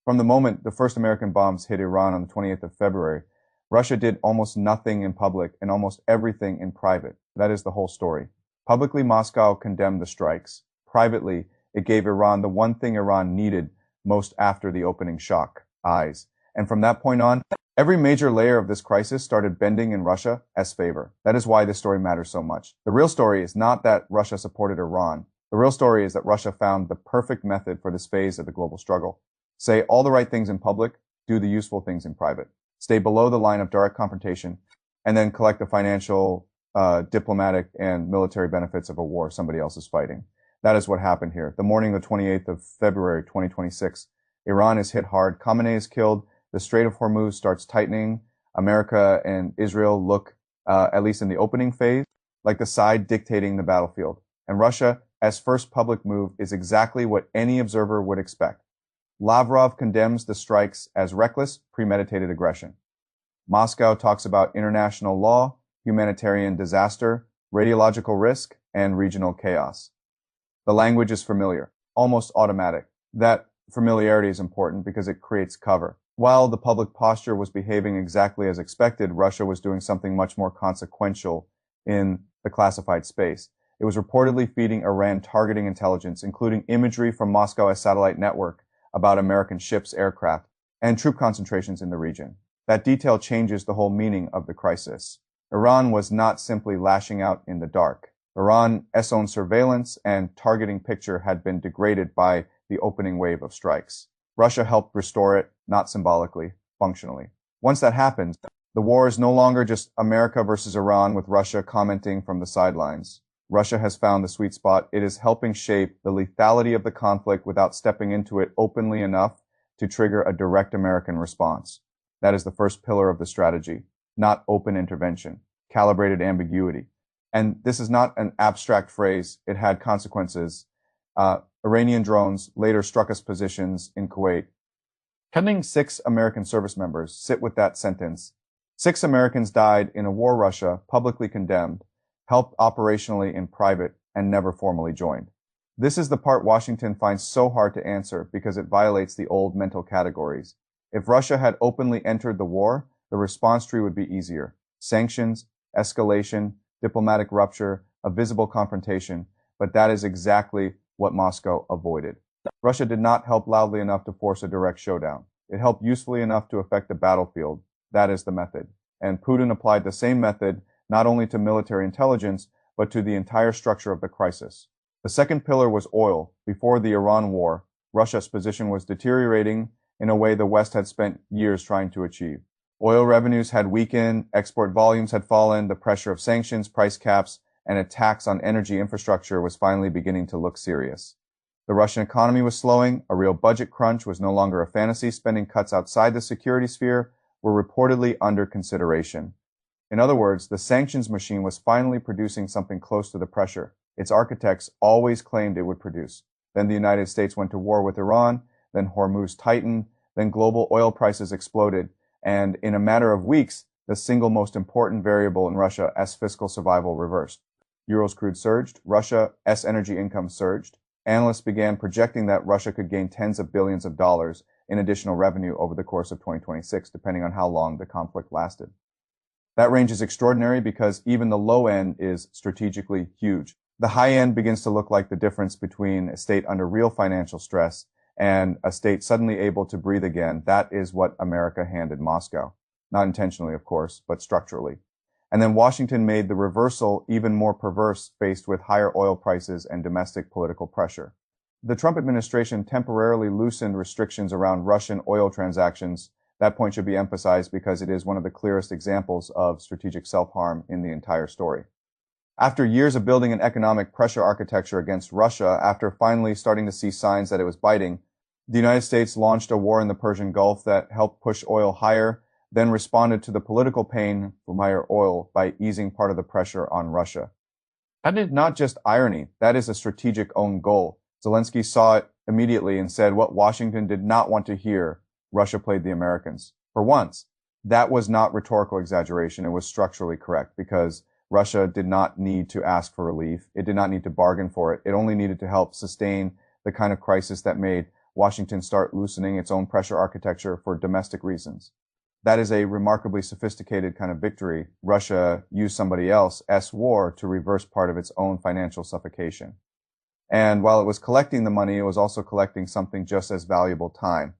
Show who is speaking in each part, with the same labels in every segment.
Speaker 1: From the moment the first American bombs hit Iran on the 28th of February, Russia did almost nothing in public and almost everything in private. That is the whole story. Publicly, Moscow condemned the strikes. Privately, it gave Iran the one thing Iran needed most after the opening shock: eyes. And from that point on, every major layer of this crisis started bending in Russia's favor. That is why this story matters so much. The real story is not that Russia supported Iran. The real story is that Russia found the perfect method for this phase of the global struggle. Say all the right things in public, do the useful things in private. Stay below the line of direct confrontation, and then collect the financial, diplomatic, and military benefits of a war somebody else is fighting. That is what happened here. The morning of the 28th of February, 2026, Iran is hit hard. Khamenei is killed. The Strait of Hormuz starts tightening. America and Israel look, at least in the opening phase, like the side dictating the battlefield. And Russia, as first public move, is exactly what any observer would expect. Lavrov condemns the strikes as reckless, premeditated aggression. Moscow talks about international law, humanitarian disaster, radiological risk, and regional chaos. The language is familiar, almost automatic. That familiarity is important because it creates cover. While the public posture was behaving exactly as expected, Russia was doing something much more consequential in the classified space. It was reportedly feeding Iran targeting intelligence, including imagery from Moscow's satellite network about American ships, aircraft, and troop concentrations in the region. That detail changes the whole meaning of the crisis. Iran was not simply lashing out in the dark. Iran's own surveillance and targeting picture had been degraded by the opening wave of strikes. Russia helped restore it, not symbolically, functionally. Once that happens, the war is no longer just America versus Iran with Russia commenting from the sidelines. Russia has found the sweet spot. It is helping shape the lethality of the conflict without stepping into it openly enough to trigger a direct American response. That is the first pillar of the strategy, not open intervention, calibrated ambiguity. And this is not an abstract phrase. It had consequences. Iranian drones later struck us positions in Kuwait. Pending 6 American service members sit with that sentence. 6 Americans died in a war Russia publicly condemned, helped operationally in private, and never formally joined. This is the part Washington finds so hard to answer because it violates the old mental categories. If Russia had openly entered the war, the response tree would be easier. Sanctions, escalation, diplomatic rupture, a visible confrontation, but that is exactly what Moscow avoided. Russia did not help loudly enough to force a direct showdown. It helped usefully enough to affect the battlefield. That is the method. And Putin applied the same method not only to military intelligence, but to the entire structure of the crisis. The second pillar was oil. Before the Iran war, Russia's position was deteriorating in a way the West had spent years trying to achieve. Oil revenues had weakened, export volumes had fallen, the pressure of sanctions, price caps, and attacks on energy infrastructure was finally beginning to look serious. The Russian economy was slowing, a real budget crunch was no longer a fantasy, spending cuts outside the security sphere were reportedly under consideration. In other words, the sanctions machine was finally producing something close to the pressure its architects always claimed it would produce. Then the United States went to war with Iran, then Hormuz tightened, then global oil prices exploded, and in a matter of weeks, the single most important variable in Russia's fiscal survival reversed. Euro's crude surged, Russia's energy income surged. Analysts began projecting that Russia could gain tens of billions of dollars in additional revenue over the course of 2026, depending on how long the conflict lasted. That range is extraordinary because even the low end is strategically huge. The high end begins to look like the difference between a state under real financial stress and a state suddenly able to breathe again. That is what America handed Moscow. Not intentionally, of course, but structurally. And then Washington made the reversal even more perverse faced with higher oil prices and domestic political pressure. The Trump administration temporarily loosened restrictions around Russian oil transactions. That point should be emphasized because it is one of the clearest examples of strategic self-harm in the entire story. After years of building an economic pressure architecture against Russia, after finally starting to see signs that it was biting, the United States launched a war in the Persian Gulf that helped push oil higher, then responded to the political pain from higher oil by easing part of the pressure on Russia. That is not just irony, that is a strategic own goal. Zelensky saw it immediately and said what Washington did not want to hear: Russia played the Americans. For once, that was not rhetorical exaggeration, it was structurally correct, because Russia did not need to ask for relief. It did not need to bargain for it. It only needed to help sustain the kind of crisis that made Washington start loosening its own pressure architecture for domestic reasons. That is a remarkably sophisticated kind of victory. Russia used somebody else's war to reverse part of its own financial suffocation. And while it was collecting the money, it was also collecting something just as valuable, time.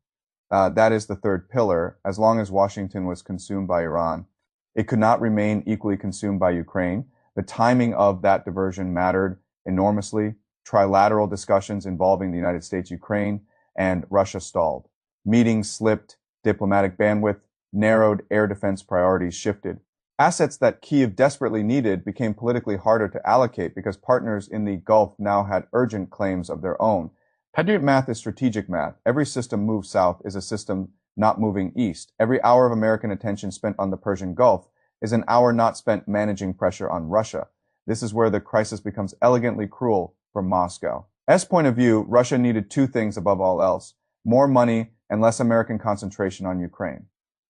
Speaker 1: That is the third pillar. As long as Washington was consumed by Iran, it could not remain equally consumed by Ukraine. The timing of that diversion mattered enormously. Trilateral discussions involving the United States, Ukraine, and Russia stalled. Meetings slipped, diplomatic bandwidth narrowed, air defense priorities shifted. Assets that Kyiv desperately needed became politically harder to allocate because partners in the Gulf now had urgent claims of their own. Patriot math is strategic math. Every system moved south is a system not moving east. Every hour of American attention spent on the Persian Gulf is an hour not spent managing pressure on Russia. This is where the crisis becomes elegantly cruel for Moscow. As point of view, Russia needed two things above all else: more money and less American concentration on Ukraine.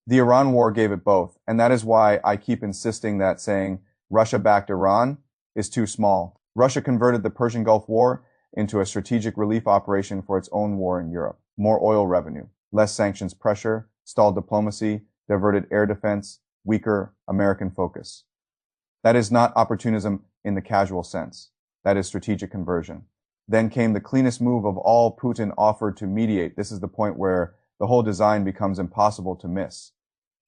Speaker 1: The Iran war gave it both, and that is why I keep insisting that saying Russia-backed Iran is too small. Russia converted the Persian Gulf War into a strategic relief operation for its own war in Europe. More oil revenue, less sanctions pressure, stalled diplomacy, diverted air defense, weaker American focus. That is not opportunism in the casual sense. That is strategic conversion. Then came the cleanest move of all. Putin offered to mediate. This is the point where the whole design becomes impossible to miss.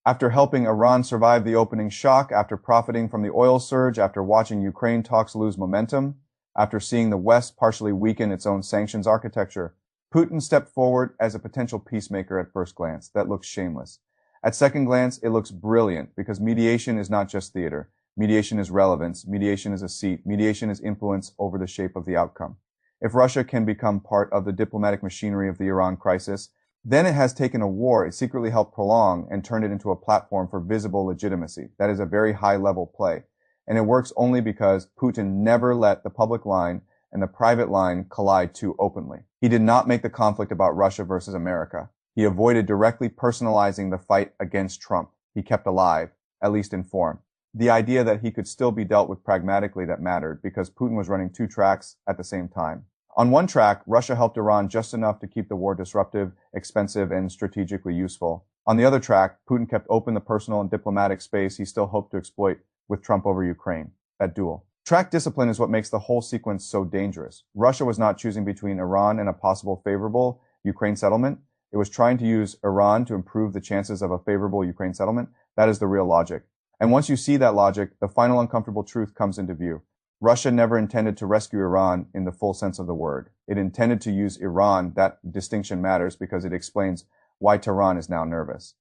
Speaker 1: After helping Iran survive the opening shock, after profiting from the oil surge, after watching Ukraine talks lose momentum, after seeing the West partially weaken its own sanctions architecture, Putin stepped forward as a potential peacemaker at first glance. That looks shameless. At second glance, it looks brilliant because mediation is not just theater. Mediation is relevance. Mediation is a seat. Mediation is influence over the shape of the outcome. If Russia can become part of the diplomatic machinery of the Iran crisis, then it has taken a war it secretly helped prolong and turned it into a platform for visible legitimacy. That is a very high-level play. And it works only because Putin never let the public line and the private line collide too openly. He did not make the conflict about Russia versus America. He avoided directly personalizing the fight against Trump. He kept alive, at least in form, the idea that he could still be dealt with pragmatically that mattered because Putin was running two tracks at the same time. On one track, Russia helped Iran just enough to keep the war disruptive, expensive, and strategically useful. On the other track, Putin kept open the personal and diplomatic space he still hoped to exploit with Trump over Ukraine. That duel. Track discipline is what makes the whole sequence so dangerous. Russia was not choosing between Iran and a possible favorable Ukraine settlement. It was trying to use Iran to improve the chances of a favorable Ukraine settlement. That is the real logic. And once you see that logic, the final uncomfortable truth comes into view. Russia never intended to rescue Iran in the full sense of the word. It intended to use Iran. That distinction matters because it explains why Tehran is now nervous.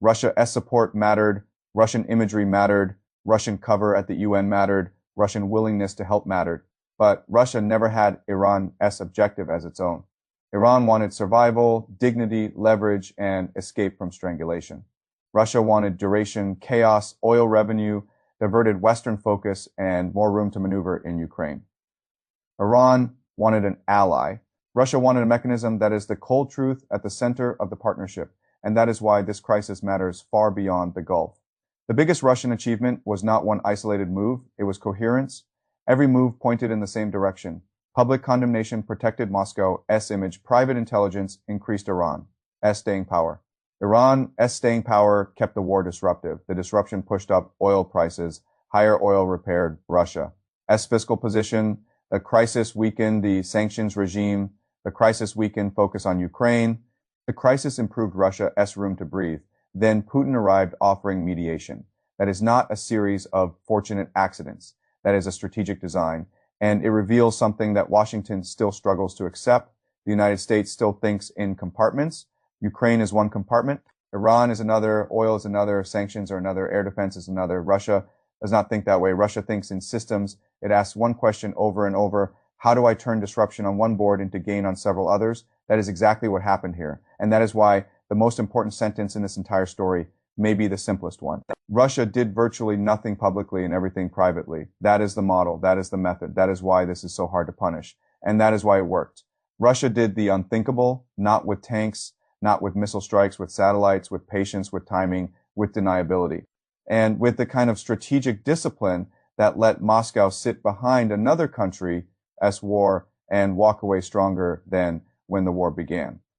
Speaker 1: Russia's support mattered. Russian imagery mattered. Russian cover at the UN mattered. Russian willingness to help mattered. But Russia never had Iran's objective as its own. Iran wanted survival, dignity, leverage, and escape from strangulation. Russia wanted duration, chaos, oil revenue, diverted Western focus, and more room to maneuver in Ukraine. Iran wanted an ally. Russia wanted a mechanism that is the cold truth at the center of the partnership, and that is why this crisis matters far beyond the Gulf. The biggest Russian achievement was not one isolated move, it was coherence. Every move pointed in the same direction. Public condemnation protected Moscow's image, private intelligence increased Iran's staying power. Iran's staying power kept the war disruptive. The disruption pushed up oil prices. Higher oil repaired Russia's fiscal position. The crisis weakened the sanctions regime. The crisis weakened focus on Ukraine. The crisis improved Russia's room to breathe. Then Putin arrived offering mediation. That is not a series of fortunate accidents. That is a strategic design. And it reveals something that Washington still struggles to accept. The United States still thinks in compartments. Ukraine is one compartment. Iran is another. Oil is another. Sanctions are another. Air defense is another. Russia does not think that way. Russia thinks in systems. It asks one question over and over. How do I turn disruption on one board into gain on several others? That is exactly what happened here. And that is why the most important sentence in this entire story may be the simplest one. Russia did virtually nothing publicly and everything privately. That is the model. That is the method. That is why this is so hard to punish. And that is why it worked. Russia did the unthinkable, not with tanks, not with missile strikes, with satellites, with patience, with timing, with deniability. And with the kind of strategic discipline that let Moscow sit behind another country's war and walk away stronger than when the war began.